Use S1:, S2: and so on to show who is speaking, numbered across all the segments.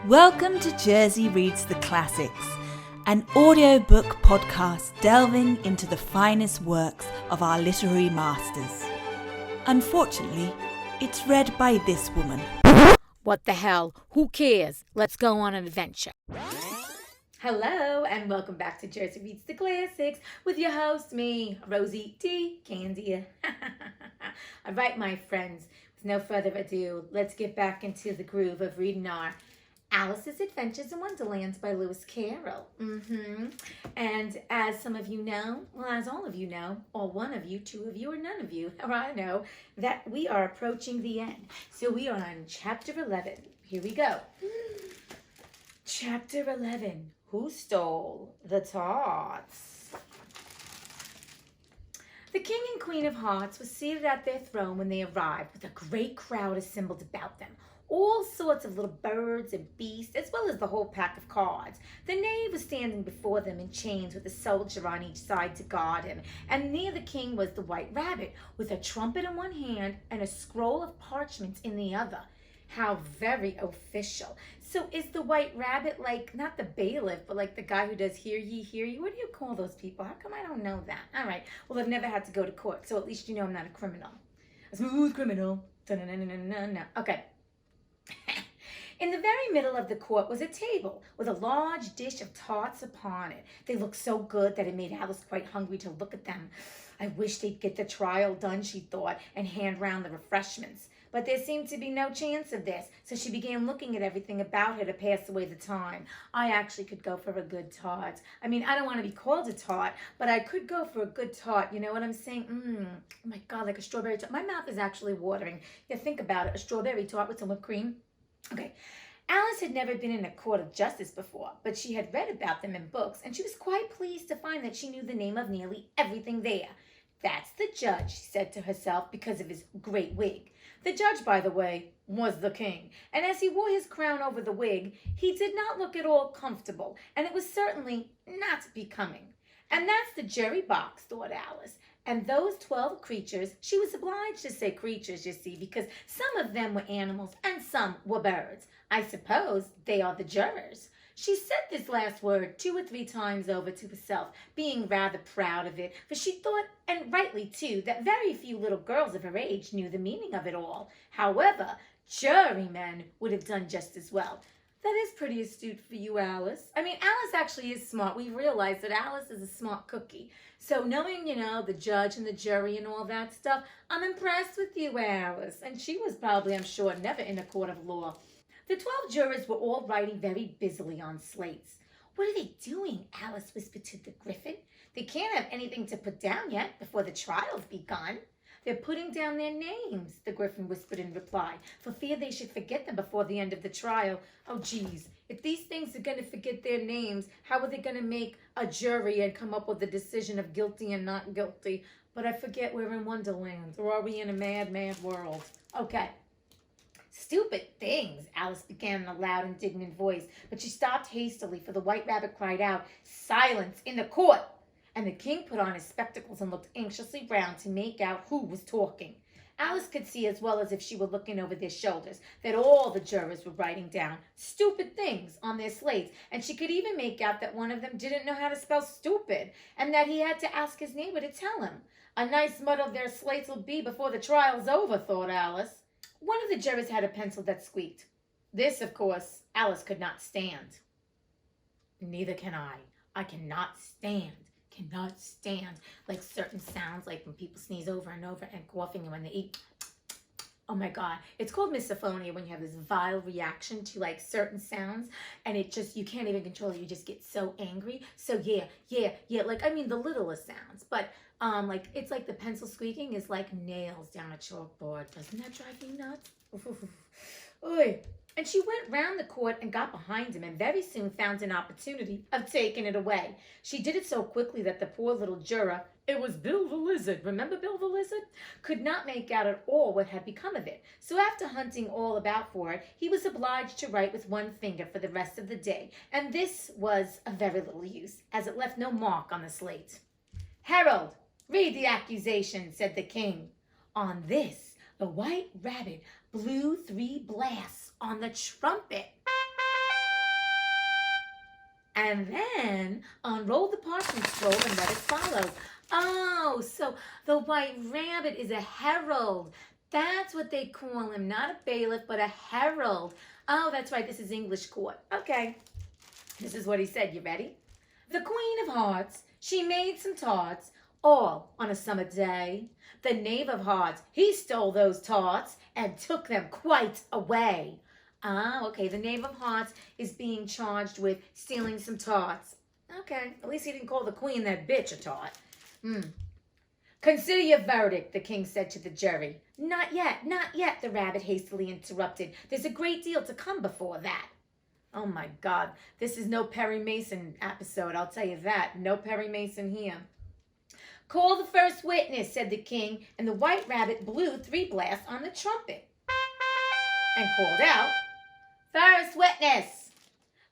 S1: Welcome to Jersey Reads the Classics, an audiobook podcast delving into the finest works of our literary masters. Unfortunately, it's read by this woman.
S2: What the hell? Who cares? Let's go on an adventure.
S3: Hello and welcome back to Jersey Reads the Classics with your host, me, Rosie D. Candia. All right, my friends, with no further ado, let's get back into the groove of reading our Alice's Adventures in Wonderland by Lewis Carroll. And as some of you know, well, as all of you know, or one of you, two of you, or none of you, or I know, that we are approaching the end. So we are on chapter 11. Here we go. Chapter 11. Who stole the tarts? The King and Queen of Hearts were seated at their throne when they arrived, with a great crowd assembled about them. All sorts of little birds and beasts, as well as the whole pack of cards. The knave was standing before them in chains with a soldier on each side to guard him, and near the king was the White Rabbit, with a trumpet in one hand and a scroll of parchment in the other. How very official. So is the White Rabbit like, not the bailiff, but like the guy who does hear ye, hear ye? What do you call those people? How come I don't know that? All right, well, I've never had to go to court, so at least you know I'm not a criminal. A smooth criminal. Okay. In the very middle of the court was a table with a large dish of tarts upon it. They looked so good that it made Alice quite hungry to look at them. I wish they'd get the trial done, she thought, and hand round the refreshments. But there seemed to be no chance of this, so she began looking at everything about her to pass away the time. I actually could go for a good tart. I mean, I don't want to be called a tart, but I could go for a good tart. You know what I'm saying? Oh my God, like a strawberry tart. My mouth is actually watering. Yeah, think about it. A strawberry tart with some whipped cream. Okay. Alice had never been in a court of justice before, but she had read about them in books, and she was quite pleased to find that she knew the name of nearly everything there. That's the judge, she said to herself, because of his great wig. The judge, by the way, was the king, and as he wore his crown over the wig, he did not look at all comfortable, and it was certainly not becoming. And that's the jury box, thought Alice. And those 12 creatures, she was obliged to say creatures, you see, because some of them were animals and some were birds. I suppose they are the jurors. She said this last word 2 or 3 times over to herself, being rather proud of it, for she thought, and rightly too, that very few little girls of her age knew the meaning of it all. However, jurymen would have done just as well. That is pretty astute for you, Alice. I mean, Alice actually is smart. We realize that Alice is a smart cookie. So knowing, the judge and the jury and all that stuff, I'm impressed with you, Alice. And she was probably, I'm sure, never in a court of law. The 12 jurors were all writing very busily on slates. What are they doing? Alice whispered to the Griffin. They can't have anything to put down yet before the trial's begun. They're putting down their names, the Griffin whispered in reply, for fear they should forget them before the end of the trial. Oh, geez, if these things are going to forget their names, how are they going to make a jury and come up with a decision of guilty and not guilty? But I forget we're in Wonderland, or are we in a mad, mad world? Okay. Stupid things, Alice began in a loud, indignant voice, but she stopped hastily, for the White Rabbit cried out, "Silence in the court!" And the king put on his spectacles and looked anxiously round to make out who was talking. Alice could see, as well as if she were looking over their shoulders, that all the jurors were writing down stupid things on their slates, and she could even make out that one of them didn't know how to spell stupid, and that he had to ask his neighbor to tell him. A nice muddle their slates will be before the trial's over, thought Alice. One of the jurors had a pencil that squeaked. This, of course, Alice could not stand. Neither can I. I cannot stand, like certain sounds, like when people sneeze over and over, and coughing, and when they eat. Oh my God. It's called misophonia, when you have this vile reaction to like certain sounds, and it just, you can't even control it. You just get so angry. So yeah. Like, I mean, the littlest sounds, but like, it's like the pencil squeaking is like nails down a chalkboard. Doesn't that drive me nuts? Oy. And she went round the court and got behind him, and very soon found an opportunity of taking it away. She did it so quickly that the poor little juror, it was Bill the Lizard, remember Bill the Lizard, could not make out at all what had become of it. So after hunting all about for it, he was obliged to write with one finger for the rest of the day, and this was of very little use, as it left no mark on the slate. "Herald, read the accusation," said the king. On this, the White Rabbit blew 3 blasts on the trumpet. and then unrolled the parchment scroll and read as follows. Oh, so the White Rabbit is a herald. That's what they call him, not a bailiff, but a herald. Oh, that's right, this is English court. Okay, this is what he said. You ready? The Queen of Hearts, she made some tarts, all on a summer day. The Knave of Hearts, he stole those tarts and took them quite away. Ah, okay, the Knave of Hearts is being charged with stealing some tarts. Okay, at least he didn't call the Queen that bitch a tart. Consider your verdict, the king said to the jury. Not yet, the rabbit hastily interrupted. There's a great deal to come before that. Oh my God, this is no Perry Mason episode, I'll tell you that. No Perry Mason here. Call the first witness, said the king, and the White Rabbit blew 3 blasts on the trumpet and called out, First witness!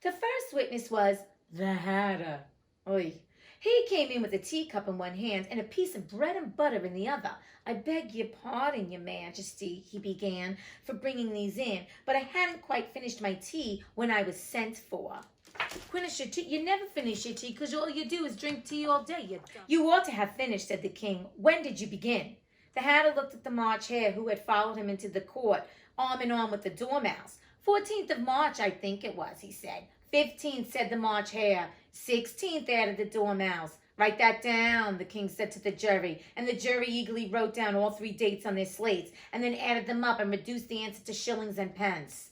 S3: The first witness was the Hatter. Oy. He came in with a teacup in one hand and a piece of bread and butter in the other. I beg your pardon, your majesty, he began, for bringing these in, but I hadn't quite finished my tea when I was sent for. Finish your tea? You never finish your tea because all you do is drink tea all day. You ought to have finished, said the king. When did you begin? The Hatter looked at the March Hare who had followed him into the court, arm in arm with the Dormouse. 14th of March, I think it was, he said. 15th, said the March Hare. 16th, added the Dormouse. Write that down, the king said to the jury, and the jury eagerly wrote down all 3 dates on their slates and then added them up and reduced the answer to shillings and pence.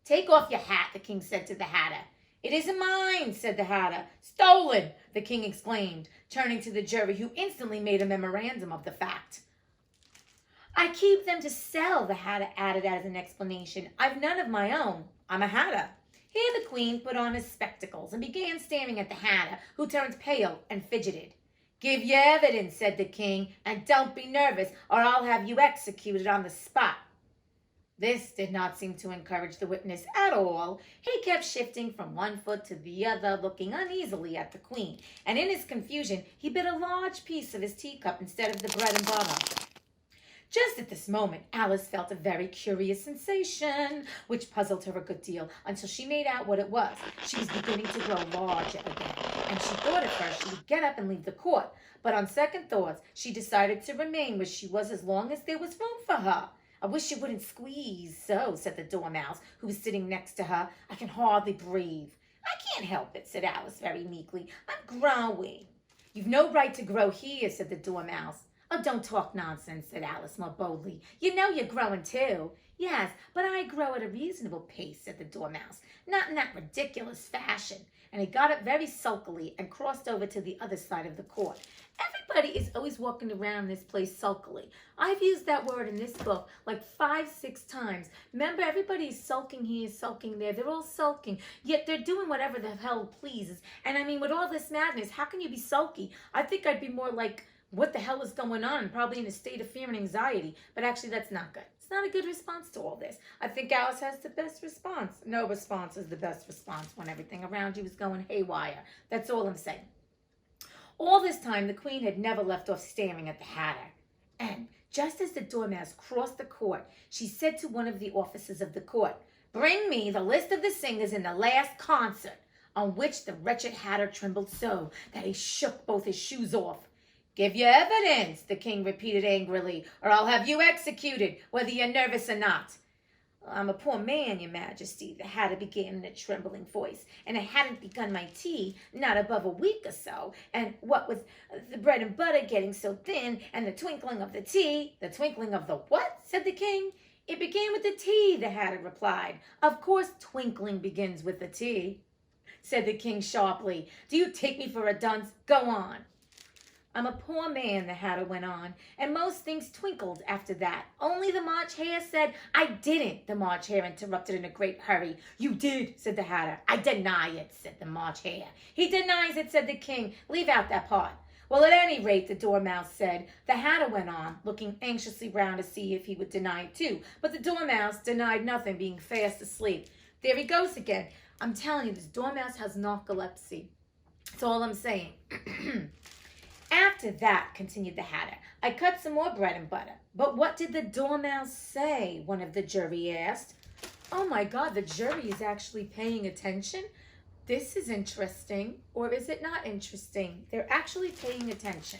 S3: Take off your hat, the king said to the Hatter. It isn't mine, said the Hatter. Stolen, the king exclaimed, turning to the jury, who instantly made a memorandum of the fact. I keep them to sell, the Hatter added as an explanation. I've none of my own. I'm a Hatter. Here the queen put on his spectacles and began staring at the Hatter, who turned pale and fidgeted. Give your evidence, said the king, and don't be nervous, or I'll have you executed on the spot. This did not seem to encourage the witness at all. He kept shifting from one foot to the other, looking uneasily at the queen, and in his confusion, he bit a large piece of his teacup instead of the bread and butter. Just at this moment, Alice felt a very curious sensation, which puzzled her a good deal until she made out what it was. She was beginning to grow larger again, and she thought at first she would get up and leave the court. But on second thoughts, she decided to remain where she was as long as there was room for her. I wish you wouldn't squeeze so, said the Dormouse, who was sitting next to her. I can hardly breathe. I can't help it, said Alice very meekly. I'm growing. You've no right to grow here, said the Dormouse. Oh, don't talk nonsense, said Alice more boldly. You know you're growing too. Yes, but I grow at a reasonable pace, said the Dormouse. Not in that ridiculous fashion. And he got up very sulkily and crossed over to the other side of the court. Everybody is always walking around this place sulkily. I've used that word in this book like 5-6 times. Remember, everybody's sulking here, sulking there. They're all sulking, yet they're doing whatever the hell pleases. And I mean, with all this madness, how can you be sulky? I think I'd be more like, what the hell is going on? Probably in a state of fear and anxiety. But actually, that's not good. It's not a good response to all this. I think Alice has the best response. No response is the best response when everything around you is going haywire. That's all I'm saying. All this time, the queen had never left off staring at the Hatter. And just as the Dormouse crossed the court, she said to one of the officers of the court, Bring me the list of the singers in the last concert, on which the wretched Hatter trembled so that he shook both his shoes off. Give your evidence, the king repeated angrily, or I'll have you executed, whether you're nervous or not. I'm a poor man, your majesty, the Hatter began in a trembling voice, and I hadn't begun my tea, not above a week or so, and what with the bread and butter getting so thin, and the twinkling of the tea, the twinkling of the what? Said the king. It began with the tea, the Hatter replied. Of course twinkling begins with the tea, said the king sharply. Do you take me for a dunce? Go on. I'm a poor man, the Hatter went on, and most things twinkled after that. Only the March Hare said, I didn't, the March Hare interrupted in a great hurry. You did, said the Hatter. I deny it, said the March Hare. He denies it, said the king. Leave out that part. Well, at any rate, the Dormouse said. The Hatter went on, looking anxiously round to see if he would deny it too. But the Dormouse denied nothing, being fast asleep. There he goes again. I'm telling you, this Dormouse has narcolepsy. That's all I'm saying. After that, continued the Hatter, I cut some more bread and butter. But what did the Dormouse say? One of the jury asked. Oh my God, the jury is actually paying attention? this is interesting, or is it not interesting? They're actually paying attention.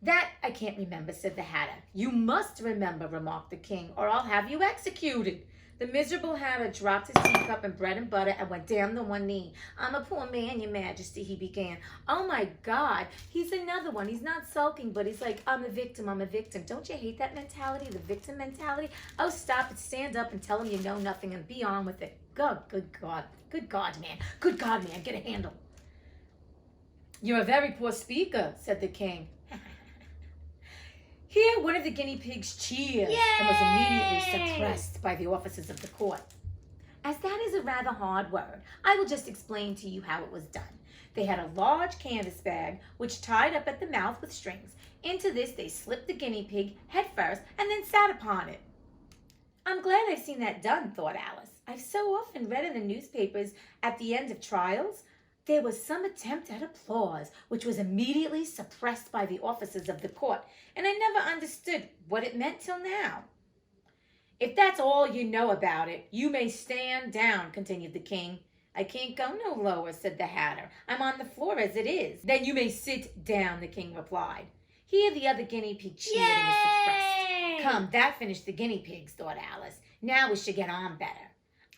S3: That I can't remember, said the Hatter. You must remember, remarked the king, or I'll have you executed. The miserable Hatter dropped his teacup and bread and butter and went down on one knee. I'm a poor man, your majesty, he began. Oh my God, he's another one. He's not sulking, but he's like, I'm a victim, I'm a victim. Don't you hate that mentality, the victim mentality? Oh, stop it, stand up and tell him you know nothing and be on with it. Good God, man. Good God, man, get a handle. You're a very poor speaker, said the king. Here, one of the guinea pigs cheered and was immediately suppressed by the officers of the court. As that is a rather hard word, I will just explain to you how it was done. They had a large canvas bag, which tied up at the mouth with strings. Into this, they slipped the guinea pig head first and then sat upon it. I'm glad I've seen that done, thought Alice. I've so often read in the newspapers at the end of trials, there was some attempt at applause, which was immediately suppressed by the officers of the court, and I never understood what it meant till now. If that's all you know about it, you may stand down, continued the king. I can't go no lower, said the Hatter. I'm on the floor as it is. Then you may sit down, the king replied. Here the other guinea pig cheered and was suppressed. Come, that finished the guinea pigs, thought Alice. Now we should get on better.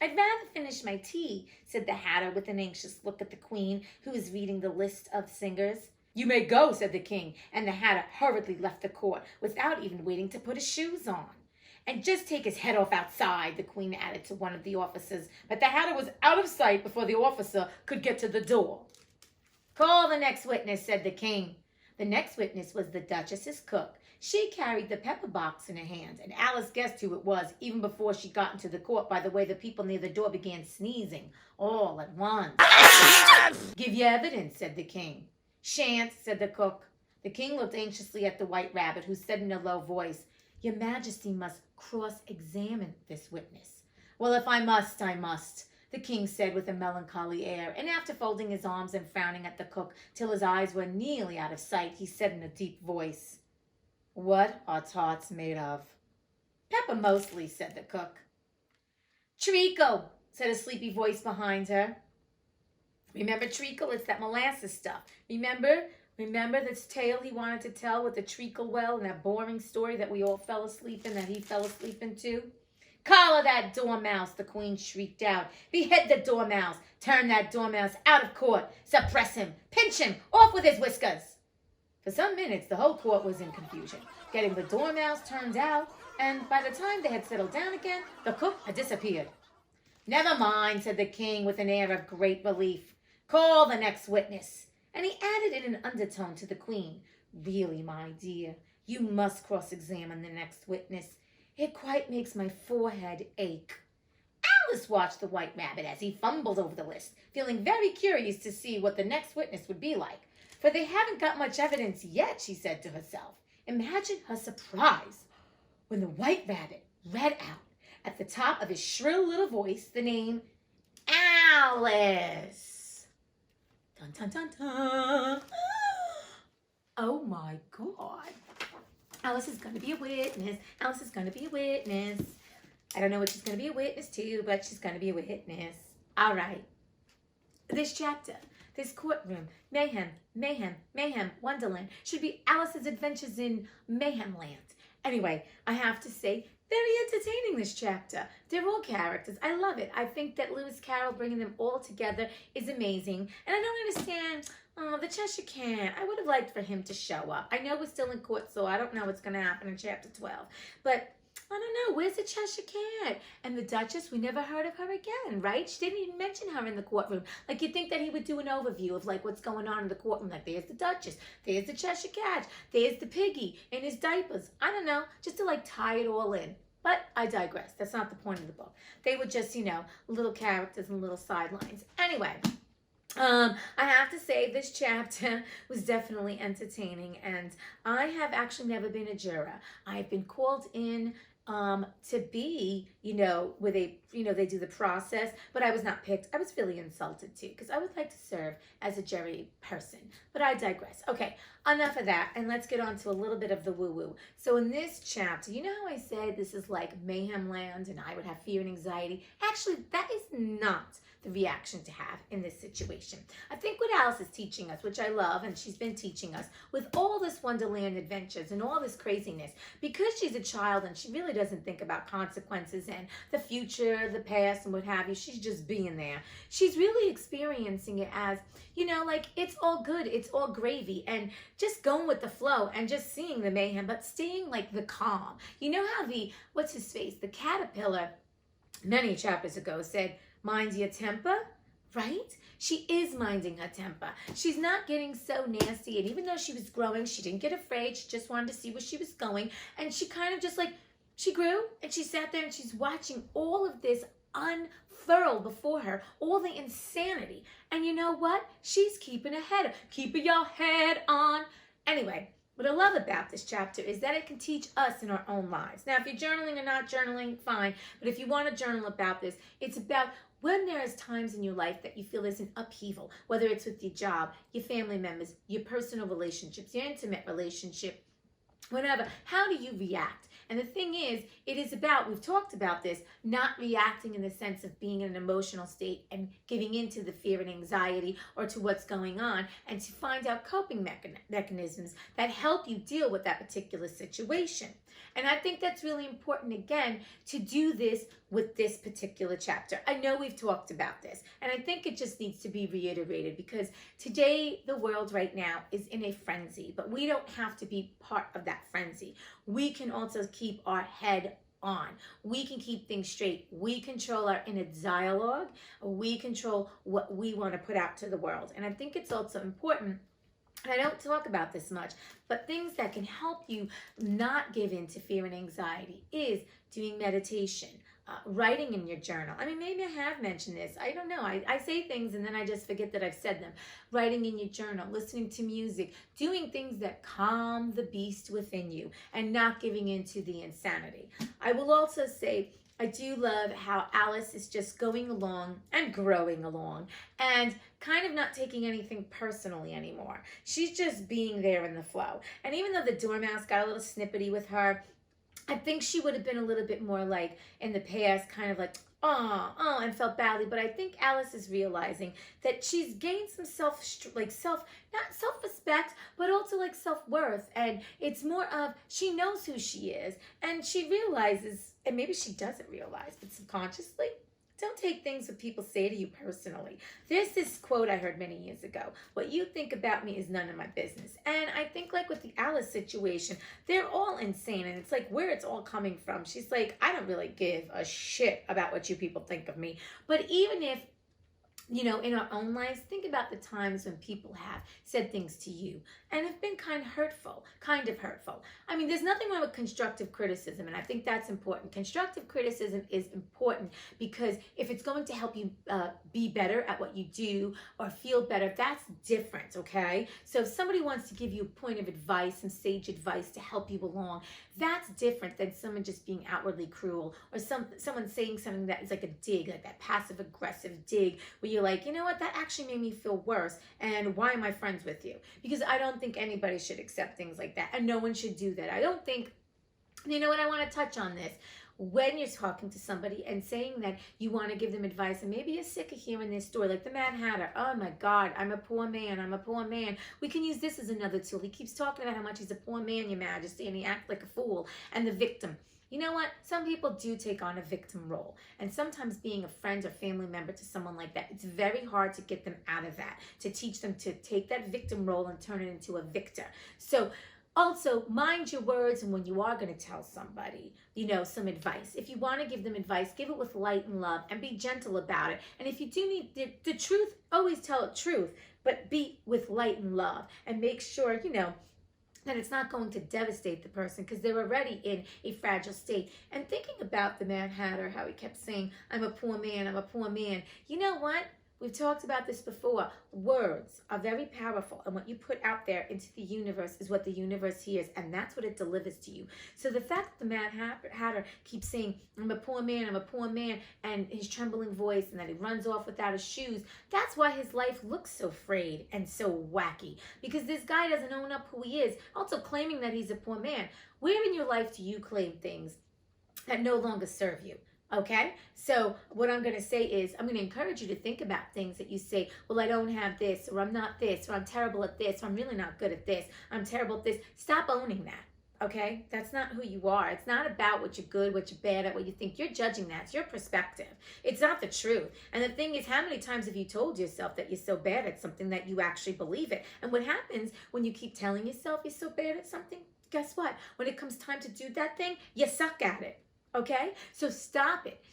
S3: I'd rather finish my tea, said the Hatter with an anxious look at the queen, who was reading the list of singers. You may go, said the king, and the Hatter hurriedly left the court without even waiting to put his shoes on. And just take his head off outside, the queen added to one of the officers, but the Hatter was out of sight before the officer could get to the door. Call the next witness, said the king. The next witness was the Duchess's cook. She carried the pepper box in her hand, and Alice guessed who it was even before she got into the court by the way the people near the door began sneezing, all at once. Give your evidence, said the king. Shan't, said the cook. The king looked anxiously at the White Rabbit, who said in a low voice, Your Majesty must cross-examine this witness. Well, if I must, I must, the king said with a melancholy air, and after folding his arms and frowning at the cook till his eyes were nearly out of sight, he said in a deep voice, What are tarts made of? Pepper mostly, said the cook. Treacle, said a sleepy voice behind her. Remember treacle? It's that molasses stuff. Remember this tale he wanted to tell with the treacle well and that boring story that we all fell asleep in, that he fell asleep in too? Collar that dormouse, the queen shrieked out. Behead the dormouse. Turn that dormouse out of court. Suppress him. Pinch him. Off with his whiskers. For some minutes, the whole court was in confusion, getting the dormouse turned out, and by the time they had settled down again, the cook had disappeared. Never mind, said the king with an air of great relief. Call the next witness. And he added in an undertone to the queen, Really, my dear, you must cross-examine the next witness. It quite makes my forehead ache. Alice watched the White Rabbit as he fumbled over the list, feeling very curious to see what the next witness would be like. For they haven't got much evidence yet, she said to herself. Imagine her surprise when the White Rabbit read out at the top of his shrill little voice the name Alice. Dun, dun, dun, dun. Oh my God. Alice is going to be a witness. Alice is going to be a witness. I don't know what she's going to be a witness to, but she's going to be a witness. All right. This chapter, this courtroom, mayhem, Wonderland, should be Alice's adventures in Mayhem Land. Anyway, I have to say, very entertaining, this chapter. They're all characters. I love it. I think that Lewis Carroll bringing them all together is amazing. And I don't understand, the Cheshire Cat. I would have liked for him to show up. I know we're still in court, so I don't know what's going to happen in chapter 12. But I don't know, where's the Cheshire Cat? And the Duchess, we never heard of her again, right? She didn't even mention her in the courtroom. Like, you'd think that he would do an overview of, like, what's going on in the courtroom. Like, there's the Duchess, there's the Cheshire Cat, there's the piggy in his diapers. I don't know, just to, like, tie it all in. But I digress. That's not the point of the book. They were just, little characters and little sidelines. Anyway, I have to say this chapter was definitely entertaining, and I have actually never been a juror. I've been called in to be, where they do the process, but I was not picked. I was really insulted too, because I would like to serve as a jury person, but I digress. Okay, enough of that, and let's get on to a little bit of the woo-woo. So in this chapter, you know how I said this is like Mayhem Land and I would have fear and anxiety? Actually, that is not the reaction to have in this situation. I think what Alice is teaching us, which I love, and she's been teaching us with all this Wonderland adventures and all this craziness, because she's a child and she really doesn't think about consequences and the future, the past, and what have you. She's just being there. She's really experiencing it as, like it's all good, it's all gravy, and just going with the flow and just seeing the mayhem, but staying like the calm. You know how what's his face? The caterpillar many chapters ago said, mind your temper, right? She is minding her temper. She's not getting so nasty. And even though she was growing, she didn't get afraid. She just wanted to see where she was going. And she kind of just she grew and she sat there and she's watching all of this unfurl before her, all the insanity. And you know what? She's keeping your head on. Anyway, what I love about this chapter is that it can teach us in our own lives. Now, if you're journaling or not journaling, fine. But if you want to journal about this, it's about when there's times in your life that you feel there's an upheaval, whether it's with your job, your family members, your personal relationships, your intimate relationship, whatever. How do you react? And the thing is, it is about, we've talked about this, not reacting in the sense of being in an emotional state and giving into the fear and anxiety or to what's going on, and to find out coping mechanisms that help you deal with that particular situation. And I think that's really important, again, to do this with this particular chapter. I know we've talked about this, and I think it just needs to be reiterated, because today, the world right now is in a frenzy, but we don't have to be part of that frenzy. We can also keep our head on. We can keep things straight. We control our inner dialogue. We control what we want to put out to the world. And I think it's also important, and I don't talk about this much, but things that can help you not give in to fear and anxiety is doing meditation, writing in your journal. I mean, maybe I have mentioned this. I don't know. I say things and then I just forget that I've said them. Writing in your journal, listening to music, doing things that calm the beast within you and not giving in to the insanity. I will also say, I do love how Alice is just going along and growing along and kind of not taking anything personally anymore. She's just being there in the flow. And even though the dormouse got a little snippety with her, I think she would have been a little bit more like in the past, kind of like, oh, and felt badly. But I think Alice is realizing that she's gained some not self-respect, but also like self-worth. And it's more of, she knows who she is. And she realizes, and maybe she doesn't realize, but subconsciously, don't take things that people say to you personally. There's this quote I heard many years ago. What you think about me is none of my business. And I think like with the Alice situation, they're all insane. And it's like where it's all coming from. She's like, I don't really give a shit about what you people think of me. But even if, in our own lives, think about the times when people have said things to you and have been kind of hurtful. I mean, there's nothing wrong with constructive criticism, and I think that's important. Constructive criticism is important because if it's going to help you be better at what you do or feel better, that's different, okay? So if somebody wants to give you a point of advice, some sage advice to help you along, that's different than someone just being outwardly cruel or someone saying something that is like a dig, like that passive-aggressive dig where you're like, you know what, that actually made me feel worse, and why am I friends with you? Because I don't think anybody should accept things like that, and no one should do that. I don't think, you know what, I want to touch on this. When you're talking to somebody and saying that you want to give them advice, and maybe you're sick of hearing this story, like the Mad Hatter, oh my God, I'm a poor man. We can use this as another tool. He keeps talking about how much he's a poor man, Your Majesty, and he acts like a fool, and the victim. You know what? Some people do take on a victim role. And sometimes being a friend or family member to someone like that, it's very hard to get them out of that, to teach them to take that victim role and turn it into a victor. So also, mind your words, and when you are going to tell somebody, some advice. If you want to give them advice, give it with light and love and be gentle about it. And if you do need the truth, always tell the truth, but be with light and love and make sure, that it's not going to devastate the person because they're already in a fragile state. And thinking about the Mad Hatter, how he kept saying, I'm a poor man. You know what? We've talked about this before. Words are very powerful, and what you put out there into the universe is what the universe hears, and that's what it delivers to you. So the fact that the Mad Hatter keeps saying, I'm a poor man, and his trembling voice, and that he runs off without his shoes, that's why his life looks so frayed and so wacky, because this guy doesn't own up who he is, also claiming that he's a poor man. Where in your life do you claim things that no longer serve you? Okay, so what I'm going to say is I'm going to encourage you to think about things that you say, well, I don't have this, or I'm not this, or I'm terrible at this, or I'm really not good at this, I'm terrible at this. Stop owning that. Okay, that's not who you are. It's not about what you're good, what you're bad at, what you think. You're judging that. It's your perspective. It's not the truth. And the thing is, how many times have you told yourself that you're so bad at something that you actually believe it? And what happens when you keep telling yourself you're so bad at something? Guess what? When it comes time to do that thing, you suck at it. Okay? So stop it.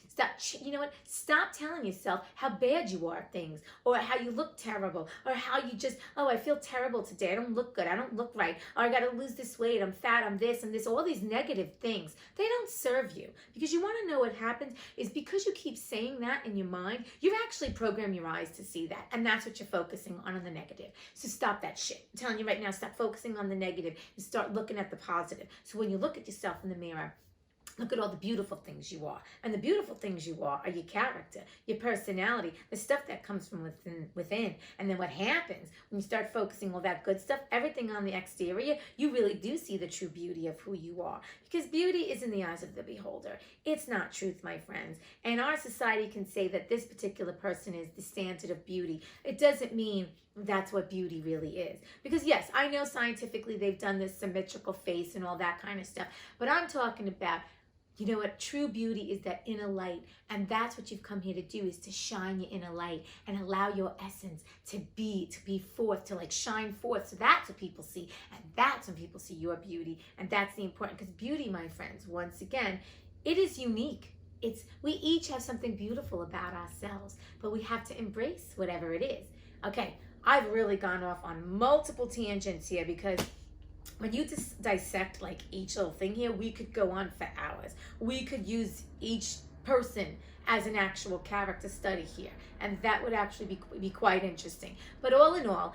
S3: You know what? Stop telling yourself how bad you are at things, or how you look terrible, or how you just, oh, I feel terrible today. I don't look good. I don't look right. Or I got to lose this weight. I'm fat. I'm this and this. All these negative things. They don't serve you. Because you want to know what happens is because you keep saying that in your mind, you've actually programmed your eyes to see that. And that's what you're focusing on the negative. So stop that shit. I'm telling you right now, stop focusing on the negative and start looking at the positive. So when you look at yourself in the mirror, look at all the beautiful things you are. And the beautiful things you are your character, your personality, the stuff that comes from within. And then what happens when you start focusing all that good stuff, everything on the exterior, you really do see the true beauty of who you are. Because beauty is in the eyes of the beholder. It's not truth, my friends. And our society can say that this particular person is the standard of beauty. It doesn't mean that's what beauty really is. Because yes, I know scientifically they've done this symmetrical face and all that kind of stuff. But I'm talking about, you know what? True beauty is that inner light. And that's what you've come here to do, is to shine your inner light and allow your essence to be forth, to like shine forth. So that's what people see. And that's when people see your beauty. And that's the important, because beauty, my friends, once again, it is unique. We each have something beautiful about ourselves, but we have to embrace whatever it is. Okay, I've really gone off on multiple tangents here, because when you just dissect like each little thing here, we could go on for hours. We could use each person as an actual character study here, and that would actually be quite interesting. But all in all,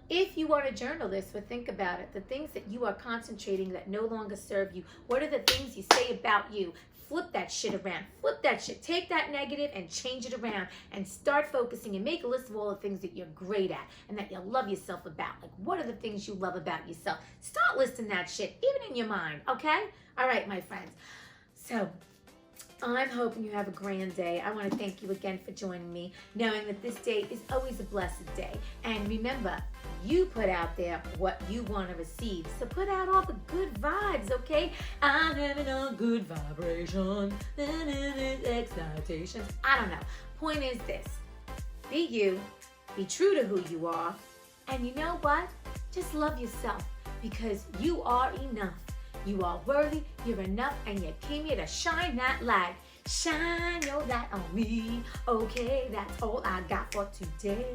S3: if you want to journal this or think about it, the things that you are concentrating that no longer serve you, what are the things you say about you? Flip that shit around. Flip that shit. Take that negative and change it around, and start focusing and make a list of all the things that you're great at and that you love yourself about. Like, what are the things you love about yourself? Start listing that shit, even in your mind, okay? All right, my friends. So I'm hoping you have a grand day. I want to thank you again for joining me, knowing that this day is always a blessed day. And remember, you put out there what you want to receive. So put out all the good vibes, okay? I'm having a good vibration. Excitations. I don't know. Point is this. Be you. Be true to who you are. And you know what? Just love yourself, because you are enough. You are worthy, you're enough, and you came here to shine that light. Shine your light on me. Okay, that's all I got for today.